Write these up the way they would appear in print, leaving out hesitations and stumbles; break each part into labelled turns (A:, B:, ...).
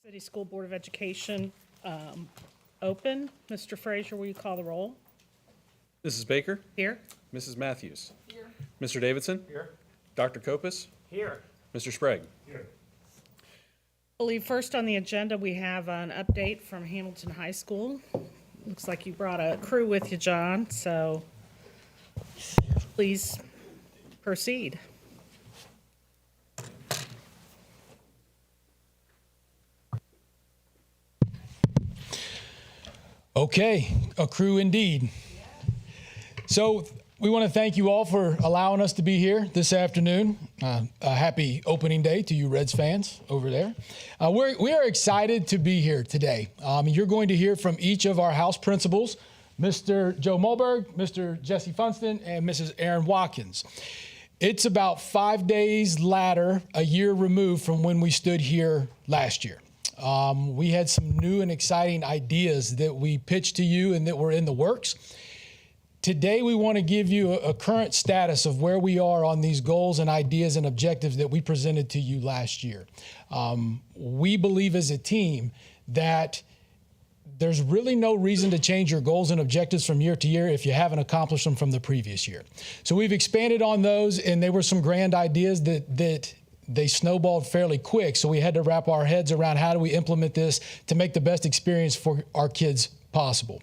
A: City School Board of Education open. Mr. Frazier, will you call the roll?
B: Mrs. Baker?
A: Here.
B: Mrs. Matthews? Here. Mr. Davidson?
C: Here.
B: Dr. Kopis?
C: Here.
B: Mr. Sprague?
C: Here.
A: I believe first on the agenda, we have an update from Hamilton High School. Looks like you brought a crew with you, John, so please proceed.
D: Okay, a crew indeed. So we want to thank you all for allowing us to be here this afternoon. A happy opening day to you Reds fans over there. We are excited to be here today. You're going to hear from each of our house principals, Mr. Joe Mulberg, Mr. Jesse Funston, and Mrs. Erin Watkins. It's about 5 days latter, a year removed from when we stood here last year. We had some new and exciting ideas that we pitched to you and that were in the works. Today, we want to give you a current status of where we are on these goals and ideas and objectives that we presented to you last year. We believe as a team that there's really no reason to change your goals and objectives from year to year if you haven't accomplished them from the previous year. So we've expanded on those, and they were some grand ideas that they snowballed fairly quick. So we had to wrap our heads around how do we implement this to make the best experience for our kids possible.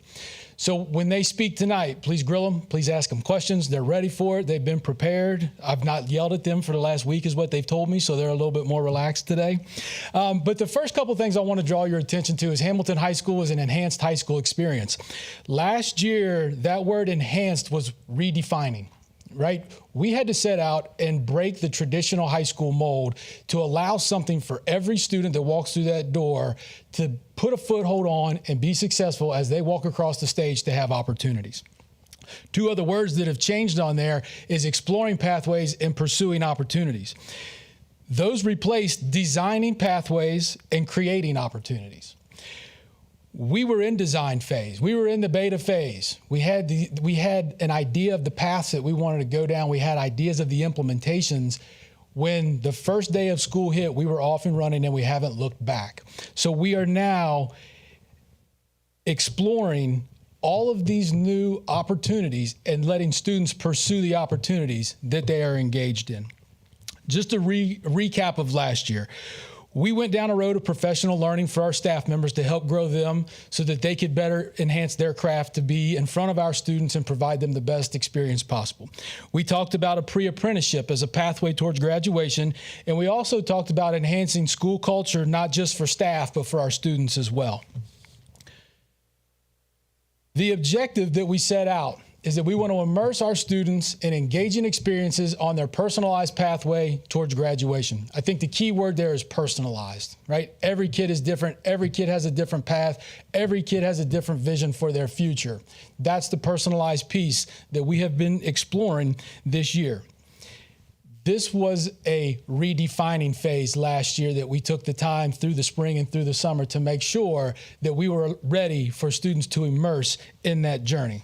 D: So when they speak tonight, please grill them, please ask them questions. They're ready for it. They've been prepared. I've not yelled at them for the last week is what they've told me, so they're a little bit more relaxed today. But the first couple things I want to draw your attention to is Hamilton High School is an enhanced high school experience. Last year, that word enhanced was redefining. Right? We had to set out and break the traditional high school mold to allow something for every student that walks through that door to put a foothold on and be successful as they walk across the stage to have opportunities. Two other words that have changed on there is exploring pathways and pursuing opportunities. Those replaced designing pathways and creating opportunities. We were in design phase. We were in the beta phase. We had an idea of the paths that we wanted to go down. We had ideas of the implementations. When the first day of school hit, we were off and running and we haven't looked back. So we are now exploring all of these new opportunities and letting students pursue the opportunities that they are engaged in. Just a recap of last year. We went down a road of professional learning for our staff members to help grow them so that they could better enhance their craft to be in front of our students and provide them the best experience possible. We talked about a pre-apprenticeship as a pathway towards graduation, and we also talked about enhancing school culture, not just for staff, but for our students as well. The objective that we set out is that we want to immerse our students in engaging experiences on their personalized pathway towards graduation. I think the key word there is personalized, right? Every kid is different. Every kid has a different path. Every kid has a different vision for their future. That's the personalized piece that we have been exploring this year. This was a redefining phase last year that we took the time through the spring and through the summer to make sure that we were ready for students to immerse in that journey.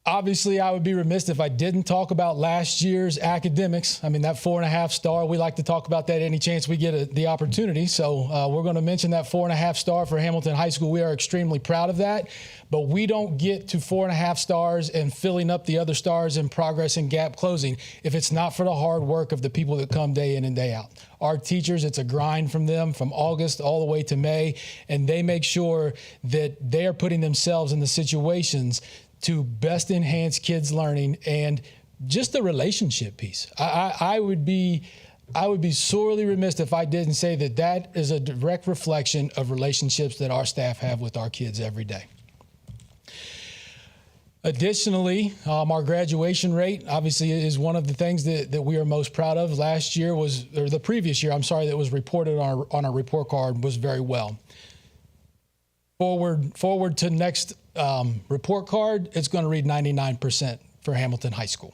D: Obviously, I would be remiss if I didn't talk about last year's academics. I mean, that 4.5 star, we like to talk about that any chance we get the opportunity. So we're going to mention that 4.5 star for Hamilton High School. We are extremely proud of that, but we don't get to 4.5 stars and filling up the other stars in progress and gap closing if it's not for the hard work of the people that come day in and day out. Our teachers, it's a grind from them from August all the way to May, and they make sure that they are putting themselves in the situations to best enhance kids' learning and just the relationship piece. I would be sorely remiss if I didn't say that that is a direct reflection of relationships that our staff have with our kids every day. Additionally, our graduation rate obviously is one of the things that we are most proud of. Last year or the previous year, that was reported on our report card was very well. Forward to next report card, it's going to read 99% for Hamilton High School.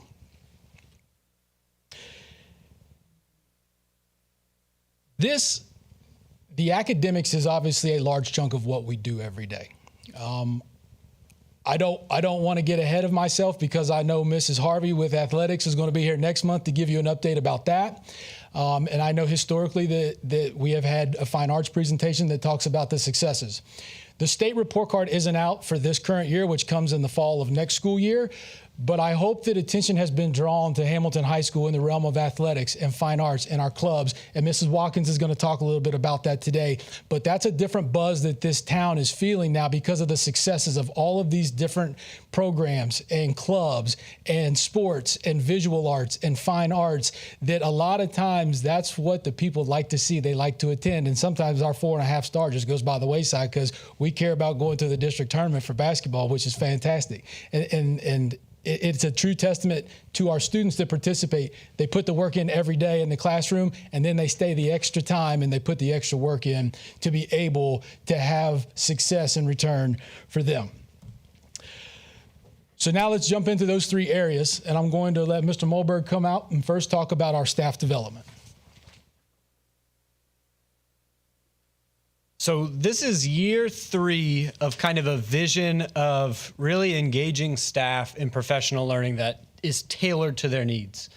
D: The academics is obviously a large chunk of what we do every day. I don't want to get ahead of myself because I know Mrs. Harvey with athletics is going to be here next month to give you an update about that. And I know historically that we have had a fine arts presentation that talks about the successes. The state report card isn't out for this current year, which comes in the fall of next school year. But I hope that attention has been drawn to Hamilton High School in the realm of athletics and fine arts and our clubs. And Mrs. Watkins is going to talk a little bit about that today. But that's a different buzz that this town is feeling now because of the successes of all of these different programs and clubs and sports and visual arts and fine arts, that a lot of times that's what the people like to see. They like to attend. And sometimes our 4.5 star just goes by the wayside because we care about going to the district tournament for basketball, which is fantastic. And it's a true testament to our students that participate. They put the work in every day in the classroom, and then they stay the extra time and they put the extra work in to be able to have success in return for them. So now let's jump into those 3 areas, and I'm going to let Mr. Mulberg come out and first talk about our staff development.
C: So this is year 3 of kind of a vision of really engaging staff in professional learning that is tailored to their needs.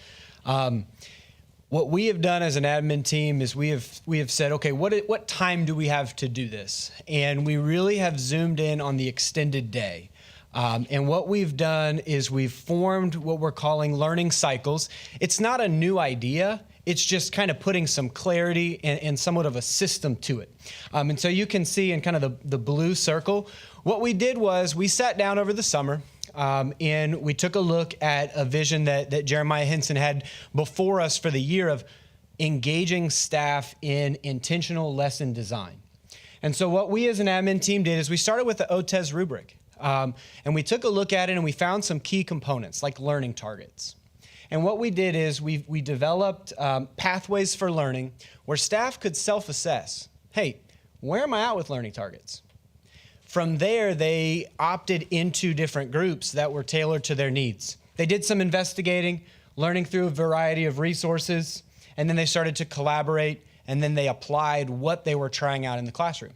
C: What we have done as an admin team is we have said, okay, what time do we have to do this? And we really have zoomed in on the extended day. And what we've done is we've formed what we're calling learning cycles. It's not a new idea. It's just kind of putting some clarity and somewhat of a system to it. And so you can see in kind of the blue circle, what we did was we sat down over the summer and we took a look at a vision that Jeremiah Henson had before us for the year of engaging staff in intentional lesson design. And so what we as an admin team did is we started with the OTES rubric. And we took a look at it and we found some key components like learning targets. And what we did is we developed pathways for learning where staff could self-assess. Hey, where am I at with learning targets? From there, they opted into different groups that were tailored to their needs. They did some investigating, learning through a variety of resources, and then they started to collaborate, and then they applied what they were trying out in the classroom.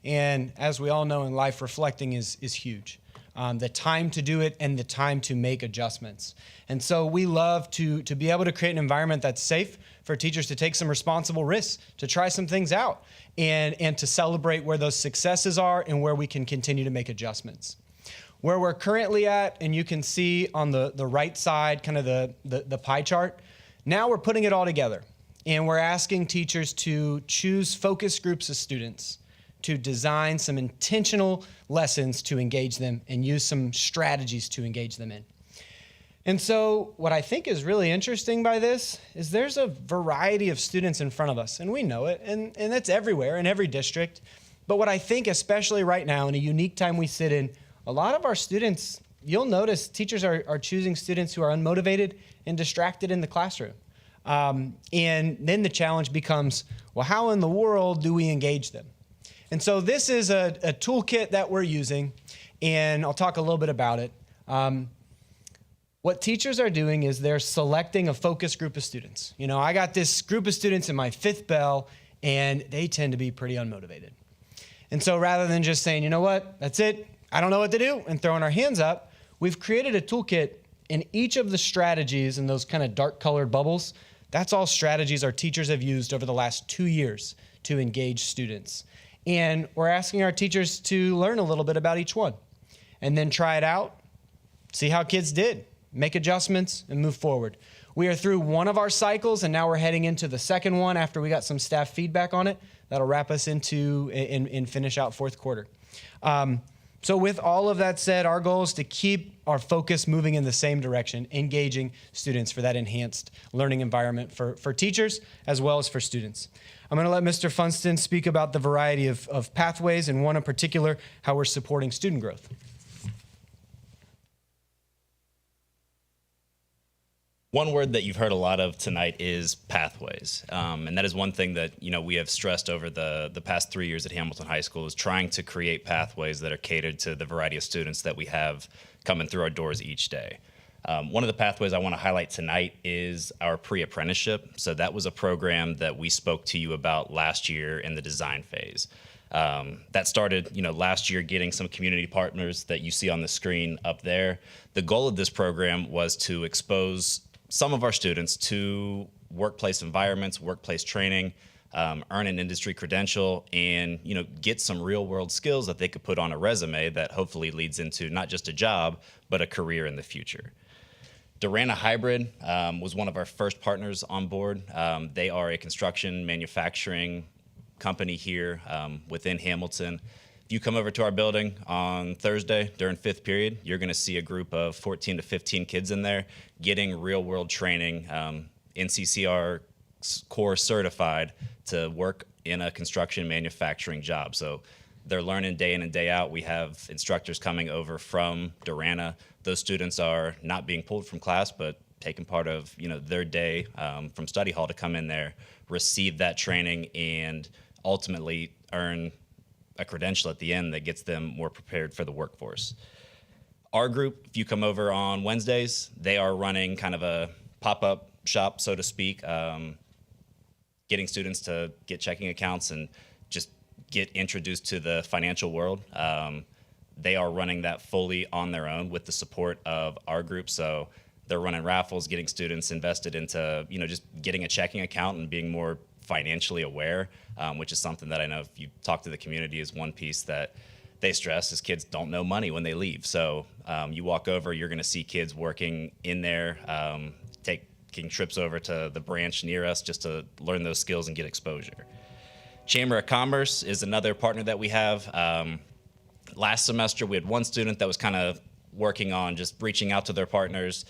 C: And as we all know in life, reflecting is huge. The time to do it and the time to make adjustments. And so we love to be able to create an environment that's safe for teachers to take some responsible risks, to try some things out, and to celebrate where those successes are and where we can continue to make adjustments. Where we're currently at, and you can see on the right side, kind of the pie chart, now we're putting it all together. And we're asking teachers to choose focus groups of students, to design some intentional lessons to engage them and use some strategies to engage them in. And so what I think is really interesting by this is there's a variety of students in front of us, and we know it, and that's everywhere in every district. But what I think, especially right now in a unique time we sit in, a lot of our students, you'll notice teachers are choosing students who are unmotivated and distracted in the classroom. And then the challenge becomes, well, how in the world do we engage them? And so this is a toolkit that we're using, and I'll talk a little bit about it. What teachers are doing is they're selecting a focus group of students. You know, I got this group of students in my 5th bell, and they tend to be pretty unmotivated. And so rather than just saying, you know what, that's it, I don't know what to do, and throwing our hands up, we've created a toolkit, and each of the strategies in those kind of dark colored bubbles, that's all strategies our teachers have used over the last 2 years to engage students. And we're asking our teachers to learn a little bit about each one and then try it out, see how kids did, make adjustments, and move forward. We are through one of our cycles, and now we're heading into the second one after we got some staff feedback on it. That'll wrap us into and finish out 4th quarter. So with all of that said, our goal is to keep our focus moving in the same direction, engaging students for that enhanced learning environment for teachers as well as for students. I'm going to let Mr. Funston speak about the variety of pathways, and one in particular, how we're supporting student growth.
E: One word that you've heard a lot of tonight is pathways. And that is one thing that, we have stressed over the past 3 years at Hamilton High School, is trying to create pathways that are catered to the variety of students that we have coming through our doors each day. One of the pathways I want to highlight tonight is our pre-apprenticeship. So that was a program that we spoke to you about last year in the design phase. That started, last year, getting some community partners that you see on the screen up there. The goal of this program was to expose some of our students to workplace environments, workplace training, earn an industry credential, and get some real world skills that they could put on a resume that hopefully leads into not just a job, but a career in the future. Durana Hybrid was one of our first partners on board. They are a construction manufacturing company here within Hamilton. If you come over to our building on Thursday during fifth period, you're going to see a group of 14 to 15 kids in there getting real world training, NCCR core certified to work in a construction manufacturing job. So they're learning day in and day out. We have instructors coming over from Durana. Those students are not being pulled from class, but taking part of their day from study hall to come in there, receive that training, and ultimately earn a credential at the end that gets them more prepared for the workforce. Our group, if you come over on Wednesdays, they are running kind of a pop-up shop, so to speak, getting students to get checking accounts and just get introduced to the financial world. They are running that fully on their own with the support of our group. So they're running raffles, getting students invested into, just getting a checking account and being more financially aware, which is something that I know if you talk to the community is one piece that they stress is kids don't know money when they leave. So you walk over, you're going to see kids working in there, taking trips over to the branch near us just to learn those skills and get exposure. Chamber of Commerce is another partner that we have. Last semester, we had one student that was kind of working on just reaching out to their partners,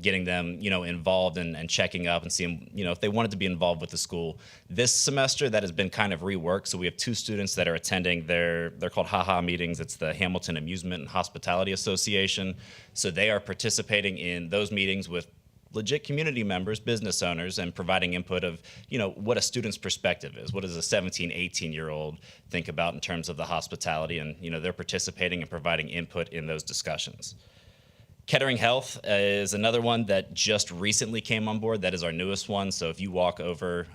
E: getting them, involved and checking up and seeing, if they wanted to be involved with the school. This semester, that has been kind of reworked. So we have two students that are attending they're called HaHa meetings. It's the Hamilton Amusement and Hospitality Association. So they are participating in those meetings with legit community members, business owners, and providing input of, what a student's perspective is. What does a 17, 18-year-old think about in terms of the hospitality? And, they're participating and providing input in those discussions. Kettering Health is another one that just recently came on board. That is our newest one. So if you walk over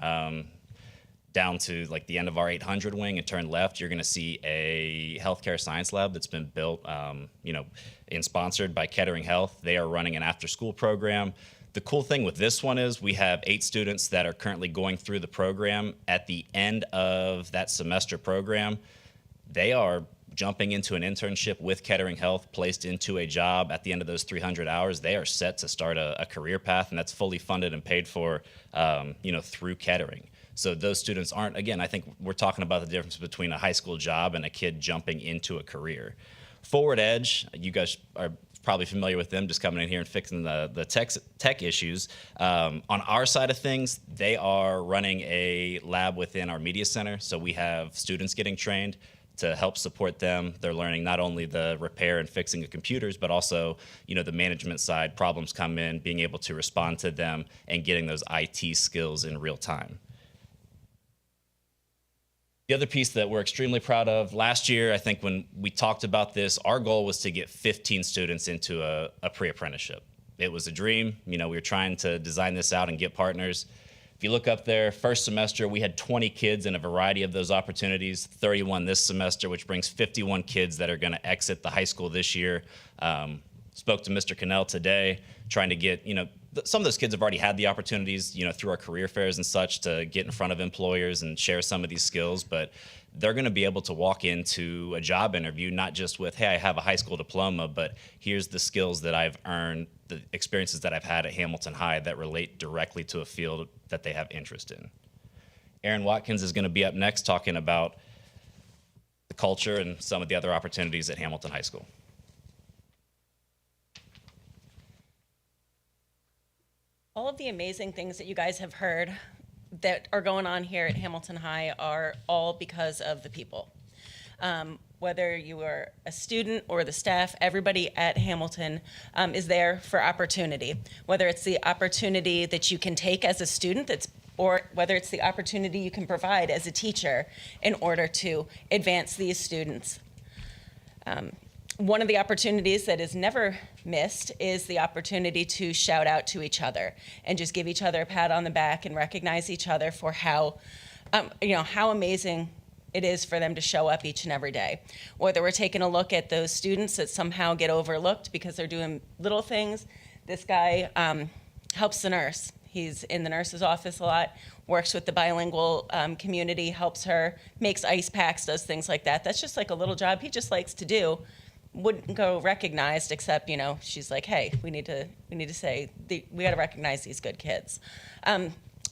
E: down to like the end of our 800 wing and turn left, you're going to see a healthcare science lab that's been built, and sponsored by Kettering Health. They are running an after-school program. The cool thing with this one is we have 8 students that are currently going through the program. At the end of that semester program, they are jumping into an internship with Kettering Health, placed into a job. At the end of those 300 hours, they are set to start a career path, and that's fully funded and paid for, through Kettering. So those students aren't, again, I think we're talking about the difference between a high school job and a kid jumping into a career. Forward Edge, you guys are probably familiar with them, just coming in here and fixing the tech issues. On our side of things, they are running a lab within our media center. So we have students getting trained to help support them. They're learning not only the repair and fixing of computers, but also, the management side, problems come in, being able to respond to them and getting those IT skills in real time. The other piece that we're extremely proud of, last year, I think when we talked about this, our goal was to get 15 students into a pre-apprenticeship. It was a dream. We were trying to design this out and get partners. If you look up there, first semester, we had 20 kids in a variety of those opportunities, 31 this semester, which brings 51 kids that are going to exit the high school this year. Spoke to Mr. Cannell today, trying to get, some of those kids have already had the opportunities, through our career fairs and such to get in front of employers and share some of these skills, but they're going to be able to walk into a job interview, not just with, hey, I have a high school diploma, but here's the skills that I've earned, the experiences that I've had at Hamilton High that relate directly to a field that they have interest in. Aaron Watkins is going to be up next talking about the culture and some of the other opportunities at Hamilton High School.
F: All of the amazing things that you guys have heard that are going on here at Hamilton High are all because of the people. Whether you are a student or the staff, everybody at Hamilton is there for opportunity. Whether it's the opportunity that you can take as a student, or whether it's the opportunity you can provide as a teacher in order to advance these students. One of the opportunities that is never missed is the opportunity to shout out to each other and just give each other a pat on the back and recognize each other for how amazing it is for them to show up each and every day. Whether we're taking a look at those students that somehow get overlooked because they're doing little things. This guy helps the nurse. He's in the nurse's office a lot, works with the bilingual community, helps her, makes ice packs, does things like that. That's just like a little job he just likes to do. Wouldn't go recognized, except, you know, she's like, hey, we need to say, we got to recognize these good kids.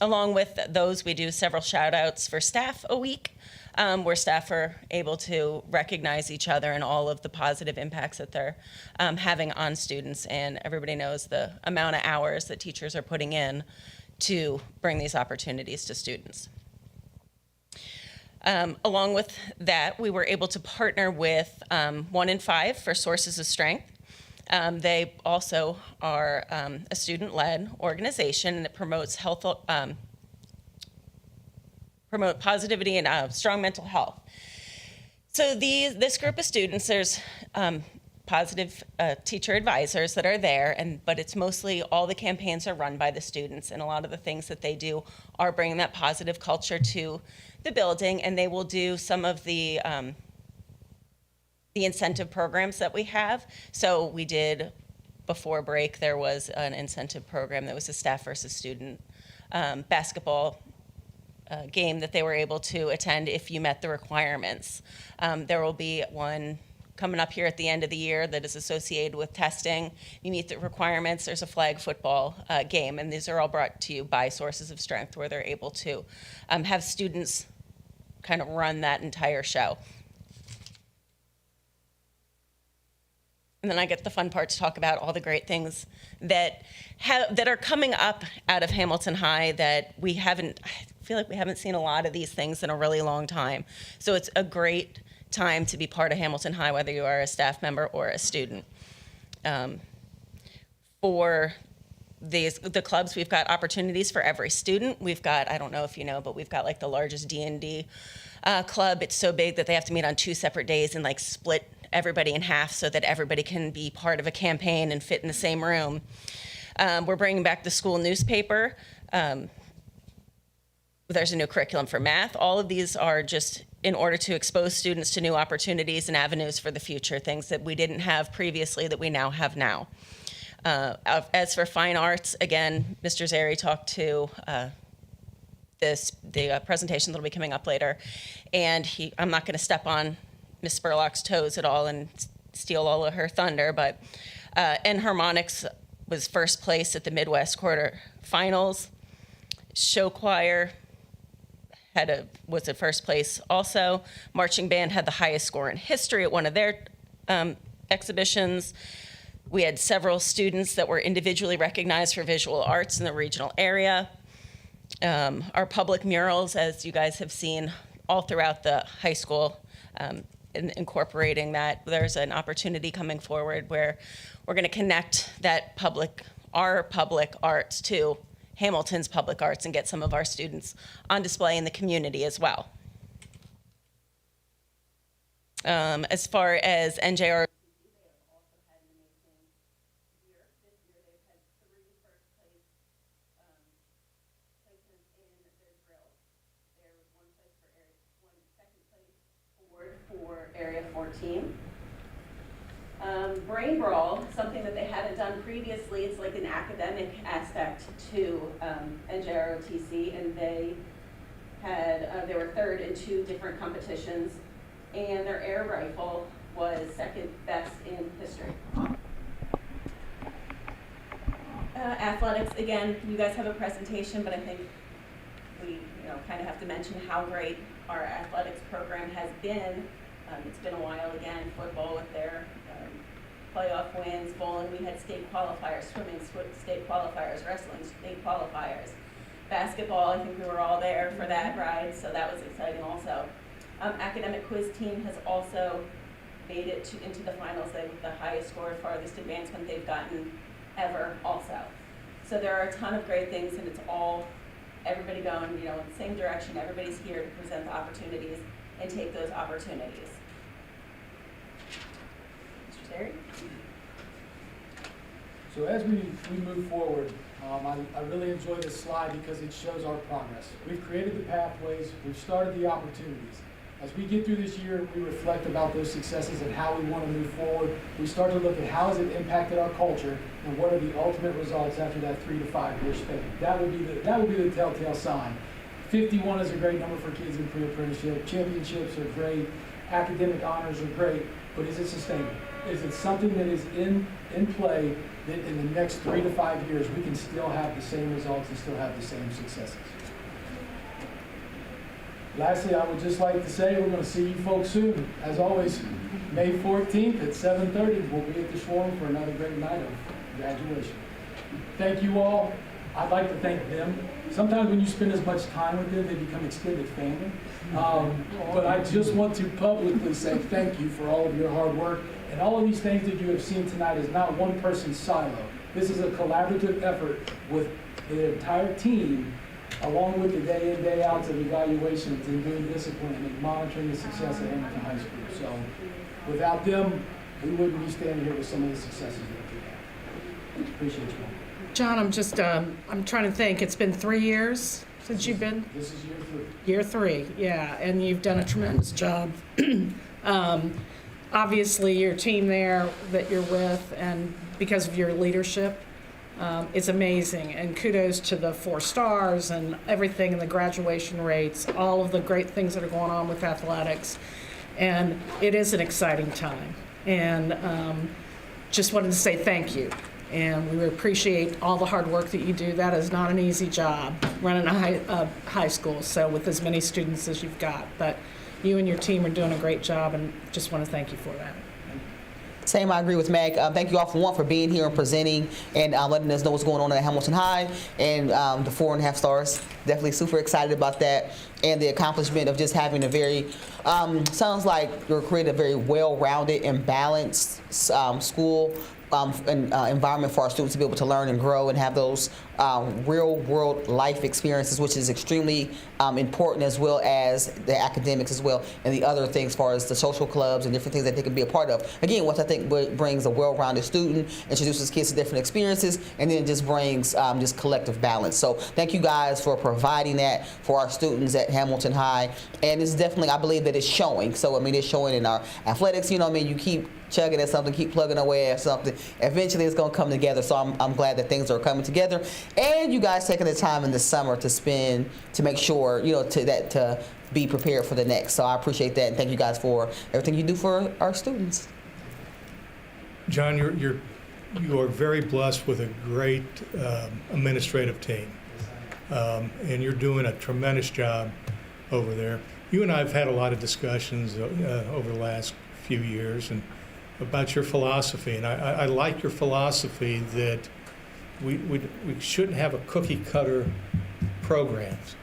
F: Along with those, we do several shout outs for staff a week, where staff are able to recognize each other and all of the positive impacts that they're having on students. And everybody knows the amount of hours that teachers are putting in to bring these opportunities to students. Along with that, we were able to partner with 1 in 5 for Sources of Strength. They also are a student-led organization that promotes promote positivity and strong mental health. So this group of students, there's positive teacher advisors that are there, but it's mostly all the campaigns are run by the students, and a lot of the things that they do are bringing that positive culture to the building, and they will do some of the incentive programs that we have. So we did, before break, there was an incentive program that was a staff versus student basketball game that they were able to attend if you met the requirements. There will be one coming up here at the end of the year that is associated with testing. You meet the requirements, there's a flag football game, and these are all brought to you by Sources of Strength, where they're able to have students kind of run that entire show. And then I get the fun part to talk about all the great things that are coming up out of Hamilton High that I feel like we haven't seen a lot of these things in a really long time. So it's a great time to be part of Hamilton High, whether you are a staff member or a student. For the clubs, we've got opportunities for every student. We've got, I don't know if you know, but we've got like the largest D&D club. It's so big that they have to meet on 2 separate days and like split everybody in half so that everybody can be part of a campaign and fit in the same room. We're bringing back the school newspaper. There's a new curriculum for math. All of these are just in order to expose students to new opportunities and avenues for the future, things that we didn't have previously that we now have now. As for fine arts, again, Mr. Zeri talked to the presentation that'll be coming up later, and I'm not going to step on Ms. Spurlock's toes at all and steal all of her thunder, but Enharmonics was first place at the Midwest quarter finals. Show choir was at first place also. Marching band had the highest score in history at one of their exhibitions. We had several students that were individually recognized for visual arts in the regional area. Our public murals, as you guys have seen all throughout the high school, incorporating that, there's an opportunity coming forward where we're going to connect our public arts to Hamilton's public arts and get some of our students on display in the community as well. As far as NJR, for Area 14. Brain Brawl, something that they haven't done previously. It's like an academic aspect to NJROTC, and they were third in 2 different competitions, and their air rifle was second best in history. Athletics, again, you guys have a presentation, but I think we kind of have to mention how great our athletics program has been. It's been a while again. Football with their playoff wins, bowling, we had state qualifiers, swimming state qualifiers, wrestling state qualifiers. Basketball, I think we were all there for that ride, so that was exciting also. Academic quiz team has also made it into the finals. They have the highest score, farthest advancement they've gotten ever also. So there are a ton of great things, and it's all everybody going in the same direction. Everybody's here to present the opportunities and take those opportunities. Mr. Terry?
G: So as we move forward, I really enjoy this slide because it shows our progress. We've created the pathways, we've started the opportunities. As we get through this year, we reflect about those successes and how we want to move forward. We start to look at how has it impacted our culture and what are the ultimate results after that 3 to 5 year span. That would be the telltale sign. 51 is a great number for kids in pre-apprenticeship. Championships are great. Academic honors are great. But is it sustainable? Is it something that is in play that in the next 3 to 5 years we can still have the same results and still have the same successes? Lastly, I would just like to say we're going to see you folks soon. As always, May 14th at 7:30, we'll be at the Schwarm for another great night of graduation. Thank you all. I'd like to thank them. Sometimes when you spend as much time with them, they become extended family. But I just want to publicly say thank you for all of your hard work. And all of these things that you have seen tonight is not one person's silo. This is a collaborative effort with the entire team, along with the day in, day outs of evaluations and doing discipline and monitoring the success of Hamilton High School. So without them, we wouldn't be standing here with some of the successes that we have. Appreciate you all.
A: John, I'm trying to think, it's been 3 years since you've been?
G: This is year 3.
A: Year 3, yeah, and you've done a tremendous job. Obviously, your team there that you're with, and because of your leadership, is amazing. And kudos to the 4 stars and everything, and the graduation rates, all of the great things that are going on with athletics. And it is an exciting time. And just wanted to say thank you. And we appreciate all the hard work that you do. That is not an easy job, running a high school, so with as many students as you've got. But you and your team are doing a great job, and just want to thank you for that.
H: Same, I agree with Meg. Thank you all for being here and presenting and letting us know what's going on at Hamilton High and the 4.5 stars. Definitely super excited about that and the accomplishment of just having a very, sounds like you're creating a very well-rounded and balanced school environment for our students to be able to learn and grow and have those real-world life experiences, which is extremely important, as well as the academics as well, and the other things as far as the social clubs and different things that they can be a part of. Again, which I think brings a well-rounded student, introduces kids to different experiences, and then just brings just collective balance. So thank you guys for providing that for our students at Hamilton High, and it's definitely, I believe that it's showing. So I mean, it's showing in our athletics. You know, I mean, you keep chugging at something, keep plugging away at something. Eventually, it's going to come together. So I'm glad that things are coming together, and you guys taking the time in the summer to make sure, you know, to be prepared for the next. So I appreciate that, and thank you guys for everything you do for our students.
I: John, you are very blessed with a great administrative team, and you're doing a tremendous job over there. You and I have had a lot of discussions over the last few years and about your philosophy, and I like your philosophy that we shouldn't have a cookie cutter programs,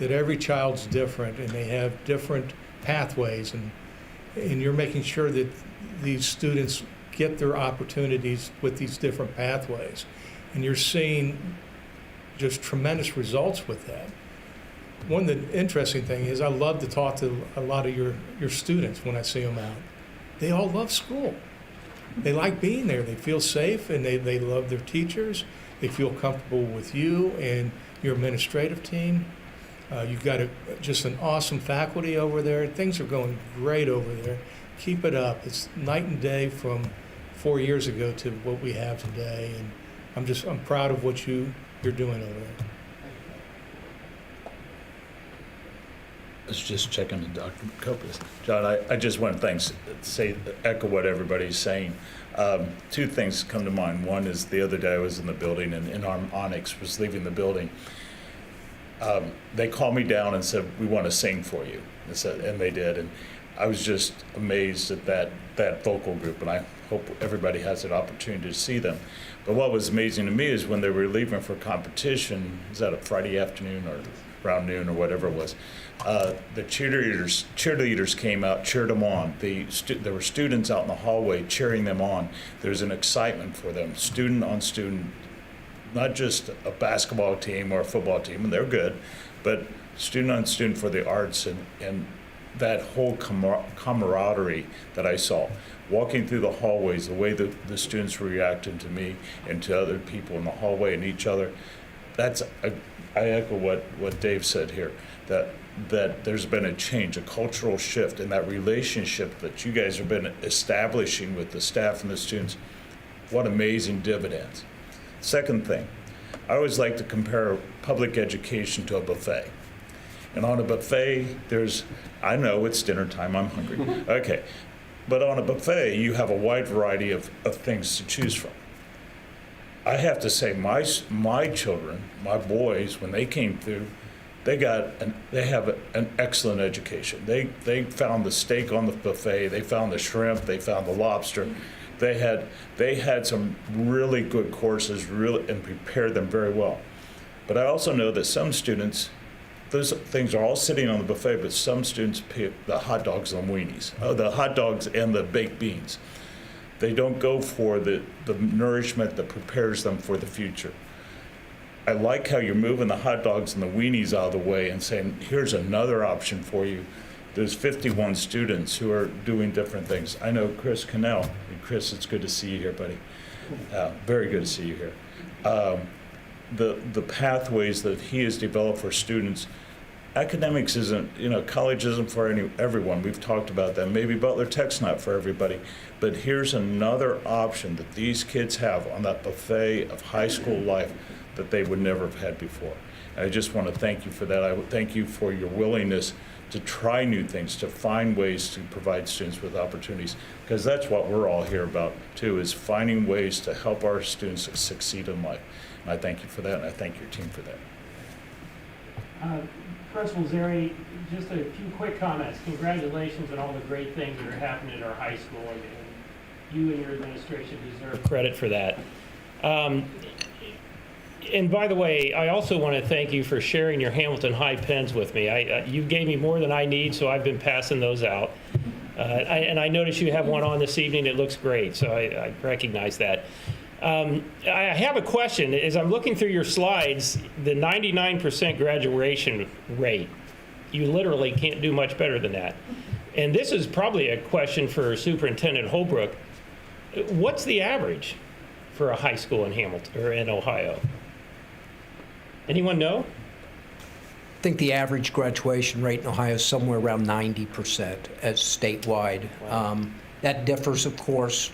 I: that every child's different and they have different pathways, and you're making sure that these students get their opportunities with these different pathways, and you're seeing just tremendous results with that. One of the interesting thing is I love to talk to a lot of your students when I see them out. They all love school. They like being there. They feel safe, and they love their teachers. They feel comfortable with you and your administrative team. You've got just an awesome faculty over there. Things are going great over there. Keep it up. It's night and day from 4 years ago to what we have today, and I'm proud of what you're doing over there.
J: Let's just check in with Dr. Copas. John, I just want to echo what everybody's saying. 2 things come to mind. One is the other day I was in the building, and In-Arm Onyx was leaving the building. They called me down and said, "We want to sing for you." And they did. And I was just amazed at that vocal group, and I hope everybody has an opportunity to see them. But what was amazing to me is when they were leaving for competition, was that a Friday afternoon or around noon or whatever it was, the cheerleaders came out, cheered them on. There were students out in the hallway cheering them on. There's an excitement for them, student on student, not just a basketball team or a football team, and they're good, but student on student for the arts, and that whole camaraderie that I saw. Walking through the hallways, the way the students were reacting to me and to other people in the hallway and each other, that's I echo what Dave said here, that there's been a change, a cultural shift in that relationship that you guys have been establishing with the staff and the students. What amazing dividends. Second thing, I always like to compare public education to a buffet. And on a buffet, I know it's dinner time, I'm hungry. Okay. But on a buffet, you have a wide variety of things to choose from. I have to say, my children, my boys, when they came through, they have an excellent education. They found the steak on the buffet, they found the shrimp, they found the lobster. They had some really good courses, and prepared them very well. But I also know that some students, those things are all sitting on the buffet, but some students pick the hot dogs and weenies, the hot dogs and the baked beans. They don't go for the nourishment that prepares them for the future. I like how you're moving the hot dogs and the weenies out of the way and saying, here's another option for you. There's 51 students who are doing different things. I know Chris Cannell. And Chris, it's good to see you here, buddy. Very good to see you here. The pathways that he has developed for students. Academics isn't, college isn't for everyone. We've talked about that. Maybe Butler Tech's not for everybody. But here's another option that these kids have on that buffet of high school life that they would never have had before. And I just want to thank you for that. I would thank you for your willingness to try new things, to find ways to provide students with opportunities, because that's what we're all here about too, is finding ways to help our students succeed in life. And I thank you for that, and I thank your team for that.
K: Principal Zeri, just a few quick comments. Congratulations on all the great things that are happening at our high school, and you and your administration deserve credit for that. And by the way, I also want to thank you for sharing your Hamilton High pens with me. You gave me more than I need, so I've been passing those out. And I noticed you have one on this evening. It looks great, so I recognize that. I have a question. As I'm looking through your slides, the 99% graduation rate, you literally can't do much better than that. And this is probably a question for Superintendent Holbrook. What's the average for a high school in Hamilton or in Ohio? Anyone know?
L: I think the average graduation rate in Ohio is somewhere around 90% as statewide. Wow. That differs, of course,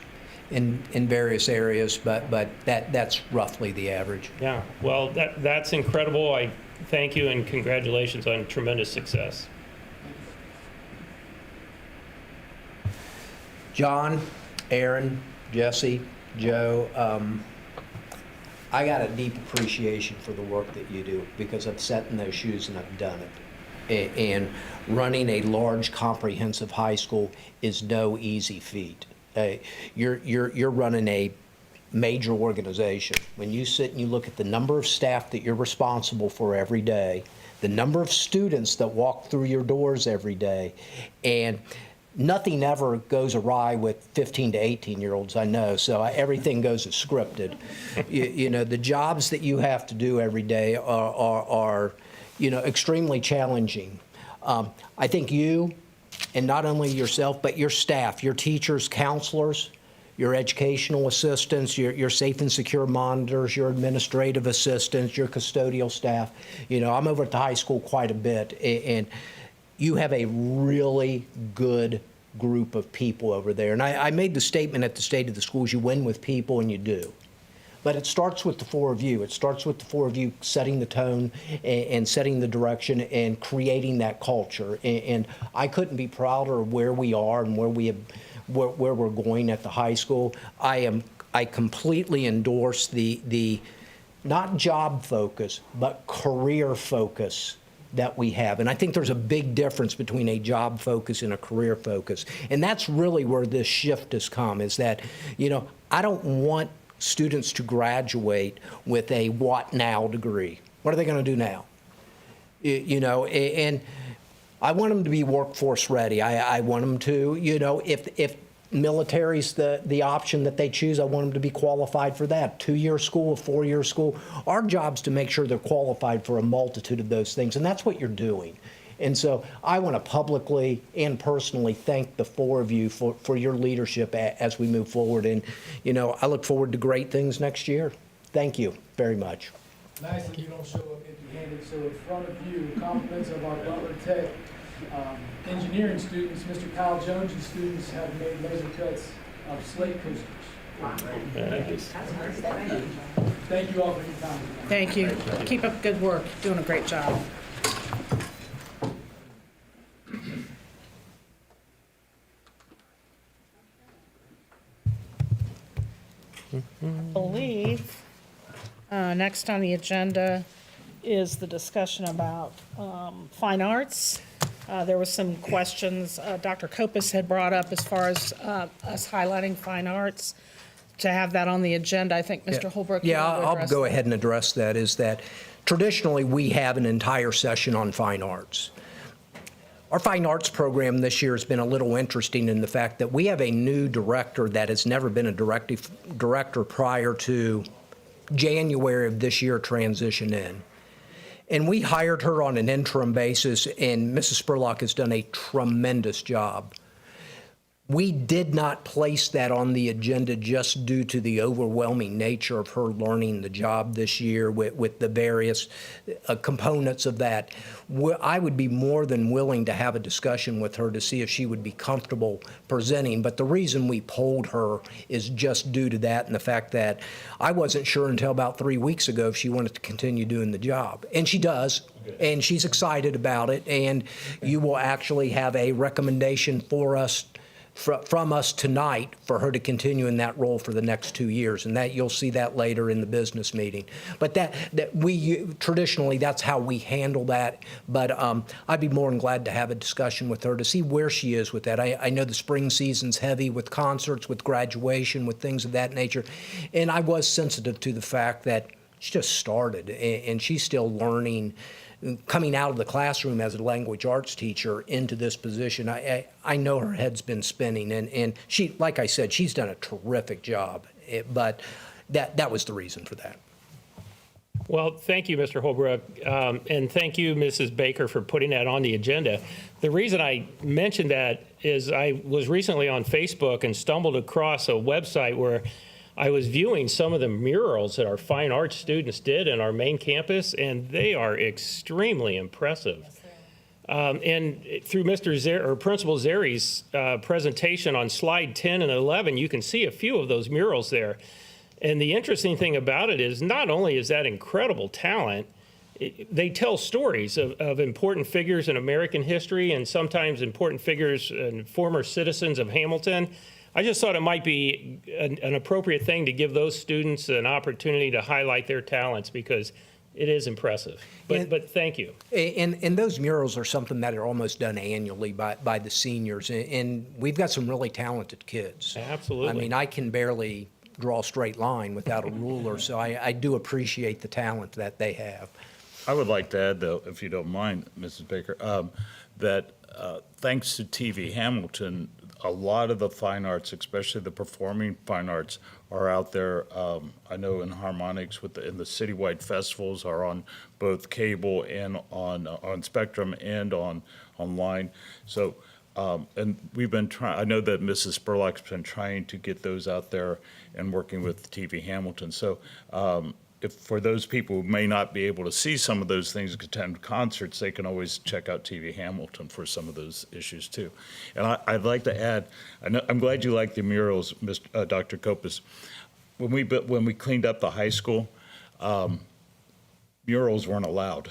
L: in various areas, but that's roughly the average.
K: Yeah, well, that's incredible. I thank you and congratulations on tremendous success.
L: John, Aaron, Jesse, Joe, I got a deep appreciation for the work that you do because I've sat in those shoes and I've done it. And running a large, comprehensive high school is no easy feat. You're running a major organization. When you sit and you look at the number of staff that you're responsible for every day, the number of students that walk through your doors every day, and nothing ever goes awry with 15 to 18-year-olds, I know, so everything goes as scripted. The jobs that you have to do every day are extremely challenging. I think you, and not only yourself, but your staff, your teachers, counselors, your educational assistants, your safe and secure monitors, your administrative assistants, your custodial staff. I'm over at the high school quite a bit, and you have a really good group of people over there. And I made the statement at the State of the Schools, you win with people, and you do. But it starts with the four of you. It starts with the four of you setting the tone and setting the direction and creating that culture. And I couldn't be prouder of where we are and where we're going at the high school. I completely endorse the not job focus, but career focus that we have. And I think there's a big difference between a job focus and a career focus. And that's really where this shift has come, is that, I don't want students to graduate with a what now degree. What are they going to do now? And I want them to be workforce ready. I want them to, if military's the option that they choose, I want them to be qualified for that. 2-year school, 4-year school. Our job's to make sure they're qualified for a multitude of those things, and that's what you're doing. And so I want to publicly and personally thank the four of you for your leadership as we move forward. And, I look forward to great things next year. Thank you very much.
G: Nice that you don't show up empty-handed. So in front of you, compliments of our Butler Tech engineering students. Mr. Kyle Jones and students have made laser cuts of slate coasters. Thank you all for your time tonight.
A: Thank you. Keep up good work. Doing a great job. I believe next on the agenda is the discussion about fine arts. There was some questions Dr. Kopis had brought up as far as us highlighting fine arts. To have that on the agenda, I think Mr. Holbrook. you
L: Yeah,
A: wanted to
L: I'll
A: address
L: go
A: that.
L: ahead and address that, is that traditionally we have an entire session on fine arts. Our fine arts program this year has been a little interesting in the fact that we have a new director that has never been a director prior to January of this year transition in. And we hired her on an interim basis, and Mrs. Spurlock has done a tremendous job. We did not place that on the agenda just due to the overwhelming nature of her learning the job this year with the various components of that. I would be more than willing to have a discussion with her to see if she would be comfortable presenting. But the reason we polled her is just due to that and the fact that I wasn't sure until about 3 weeks ago if she wanted to continue doing the job. And she does. And she's excited about it. And you will actually have a recommendation for us from us tonight for her to continue in that role for the next 2 years, and that you'll see that later in the business meeting. But that we traditionally, that's how we handle that. But I'd be more than glad to have a discussion with her to see where she is with that. I know the spring season's heavy with concerts, with graduation, with things of that nature, and I was sensitive to the fact that she just started and she's still learning. Coming out of the classroom as a language arts teacher into this position, I know her head's been spinning, and she, like I said, she's done a terrific job. But that was the reason for that.
K: Well, thank you, Mr. Holbrook, and thank you, Mrs. Baker, for putting that on the agenda. The reason I mentioned that is I was recently on Facebook and stumbled across a website where I was viewing some of the murals that our fine arts students did in our main campus, and they are extremely impressive. And through Principal Zeri's presentation on slide 10 and 11, you can see a few of those murals there. And the interesting thing about it is not only is that incredible talent, they tell stories of important figures in American history and sometimes important figures and former citizens of Hamilton. I just thought it might be an appropriate thing to give those students an opportunity to highlight their talents because it is impressive. But thank you.
L: And those murals are something that are almost done annually by the seniors. And we've got some really talented kids.
K: Absolutely.
L: I mean, I can barely draw a straight line without a ruler, so I do appreciate the talent that they have.
J: I would like to add, though, if you don't mind, Mrs. Baker, that thanks to TV Hamilton, a lot of the fine arts, especially the performing fine arts, are out there. I know in harmonics in the citywide festivals are on both cable and on Spectrum and online. So, and we've been trying. I know that Mrs. Spurlock's been trying to get those out there and working with TV Hamilton. So. If for those people who may not be able to see some of those things, attend concerts, they can always check out TV Hamilton for some of those issues too. And I'd like to add, I'm glad you like the murals, Dr. Kopis. When we cleaned up the high school, murals weren't allowed.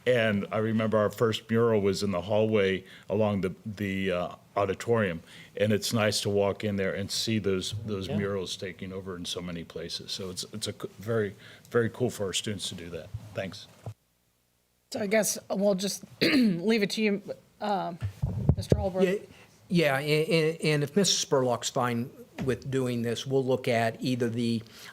J: And I remember our first mural was in the hallway along the auditorium, and it's nice to walk in there and see those murals taking over in so many places. So it's a very, very cool for our students to do that. Thanks.
A: So I guess we'll just leave it to you, Mr. Holbrook.
L: Yeah, and if Mrs. Spurlock's fine with doing this, we'll look at either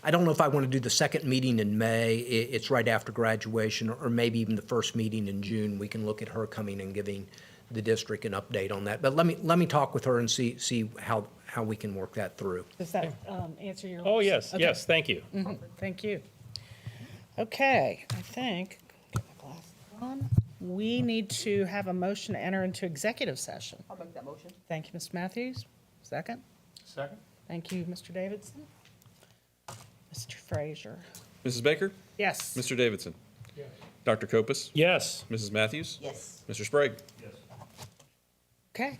L: I don't know if I want to do the second meeting in May, it's right after graduation, or maybe even the first meeting in June. We can look at her coming and giving the district an update on that. But let me talk with her and see how we can work that through.
A: Does that answer your?
K: Oh, yes,
A: Okay.
K: yes, thank you.
A: Mhm, thank you. Okay, I think, get my glasses on. We need to have a motion to enter into executive session.
H: I'll make that motion.
A: Thank you, Ms. Matthews. Second?
K: Second.
A: Thank you, Mr. Davidson. Mr. Frazier.
B: Mrs. Baker?
A: Yes.
B: Mr. Davidson? Dr. Kopus?
K: Yes.
B: Mrs. Matthews?
H: Yes.
B: Mr. Sprague?
A: Okay.